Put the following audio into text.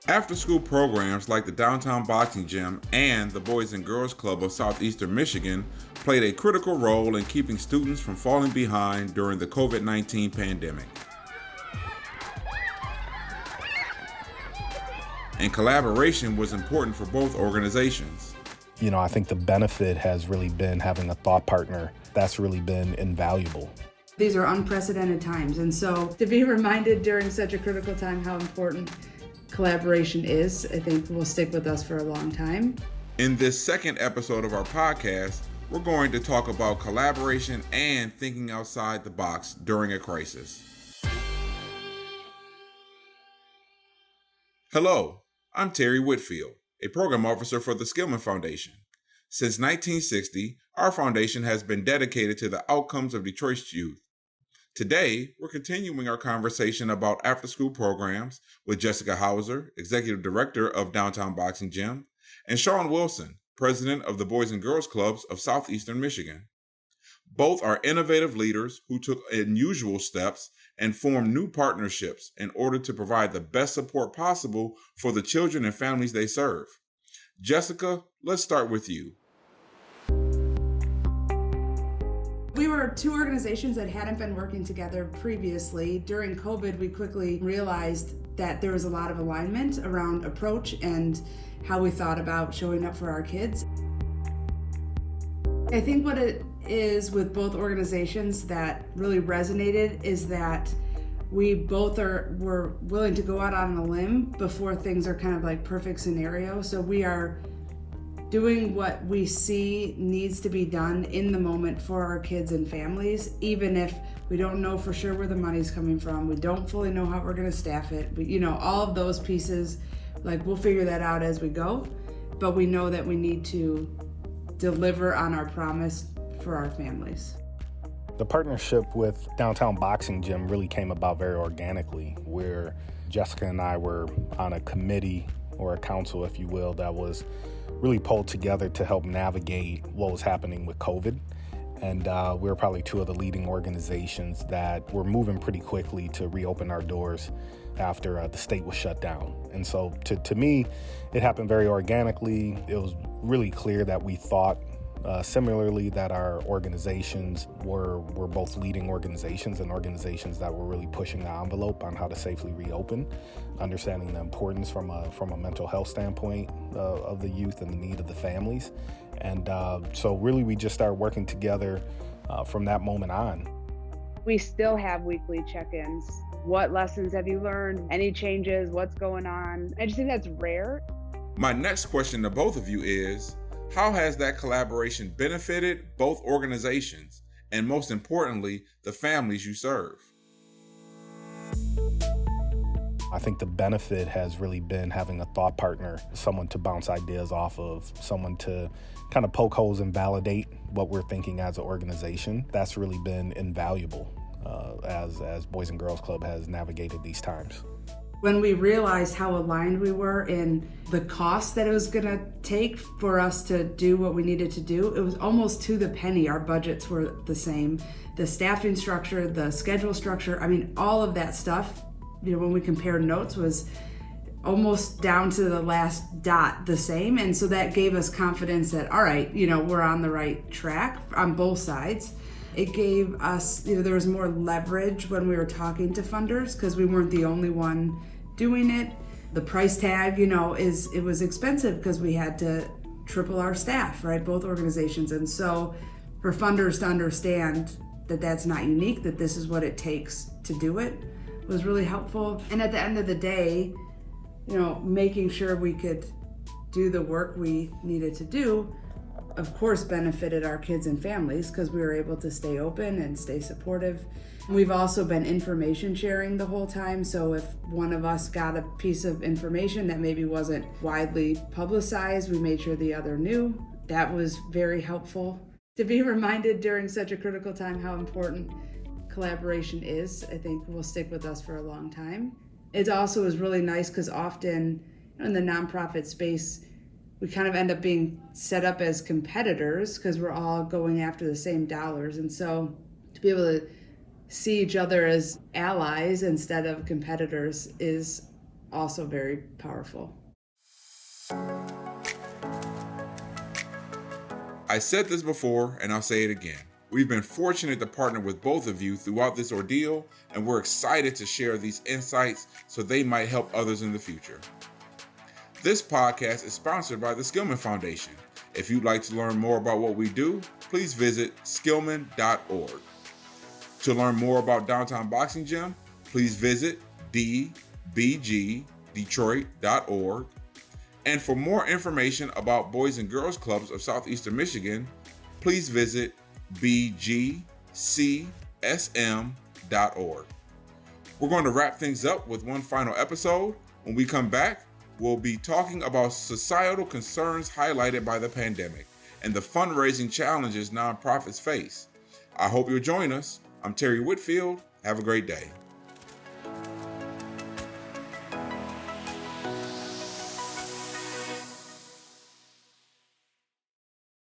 After-school programs like the Downtown Boxing Gym and the Boys and Girls Club of Southeastern Michigan played a critical role in keeping students from falling behind during the COVID-19 pandemic. And collaboration was important for both organizations. I think the benefit has really been having a thought partner. That's really been invaluable. These are unprecedented times, and so to be reminded during such a critical time how important collaboration is, I think will stick with us for a long time. In this second episode of our podcast, we're going to talk about collaboration and thinking outside the box during a crisis. Hello, I'm Terry Whitfield, a program officer for the Skillman Foundation. Since 1960, our foundation has been dedicated to the outcomes of Detroit's youth. Today, we're continuing our conversation about after-school programs with Jessica Hauser, Executive Director of Downtown Boxing Gym, and Sean Wilson, President of the Boys and Girls Clubs of Southeastern Michigan. Both are innovative leaders who took unusual steps and formed new partnerships in order to provide the best support possible for the children and families they serve. Jessica, let's start with you. We were two organizations that hadn't been working together previously. During COVID, we quickly realized that there was a lot of alignment around approach and how we thought about showing up for our kids. I think what it is with both organizations that really resonated is that we both were willing to go out on a limb before things are kind of like perfect scenario. So we are doing what we see needs to be done in the moment for our kids and families, even if we don't know for sure where the money's coming from, we don't fully know how we're gonna staff it, all of those pieces, we'll figure that out as we go, but we know that we need to deliver on our promise for our families. The partnership with Downtown Boxing Gym really came about very organically, where Jessica and I were on a committee or a council, if you will, that was really pulled together to help navigate what was happening with COVID. And we were probably two of the leading organizations that were moving pretty quickly to reopen our doors after the state was shut down. And so to me, it happened very organically. It was really clear that we thought similarly, that our organizations were both leading organizations and organizations that were really pushing the envelope on how to safely reopen, understanding the importance from a mental health standpoint of the youth and the need of the families. And so really we just started working together from that moment on. We still have weekly check-ins. What lessons have you learned? Any changes? What's going on? I just think that's rare. My next question to both of you is, how has that collaboration benefited both organizations and, most importantly, the families you serve? I think the benefit has really been having a thought partner, someone to bounce ideas off of, someone to kind of poke holes and validate what we're thinking as an organization. That's really been invaluable as Boys and Girls Club has navigated these times. When we realized how aligned we were in the cost that it was gonna take for us to do what we needed to do, it was almost to the penny. Our budgets were the same. The staffing structure, the schedule structure, all of that stuff, when we compared notes, was almost down to the last dot the same. And so that gave us confidence that, all right, we're on the right track on both sides. It gave us, there was more leverage when we were talking to funders because we weren't the only one doing it. The price tag, it was expensive because we had to triple our staff, right? Both organizations. And so for funders to understand that that's not unique, that this is what it takes to do it, was really helpful. And at the end of the day, making sure we could do the work we needed to do, of course, benefited our kids and families because we were able to stay open and stay supportive. We've also been information sharing the whole time. So if one of us got a piece of information that maybe wasn't widely publicized, we made sure the other knew. That was very helpful. To be reminded during such a critical time how important collaboration is, I think will stick with us for a long time. It also is really nice because often in the nonprofit space, we kind of end up being set up as competitors because we're all going after the same dollars. And so to be able to see each other as allies instead of competitors is also very powerful. I said this before, and I'll say it again. We've been fortunate to partner with both of you throughout this ordeal, and we're excited to share these insights so they might help others in the future. This podcast is sponsored by the Skillman Foundation. If you'd like to learn more about what we do, please visit skillman.org. To learn more about Downtown Boxing Gym, please visit dbgdetroit.org. And for more information about Boys and Girls Clubs of Southeastern Michigan, please visit BGCSM.org. We're going to wrap things up with one final episode. When we come back, we'll be talking about societal concerns highlighted by the pandemic and the fundraising challenges nonprofits face. I hope you'll join us. I'm Terry Whitfield. Have a great day.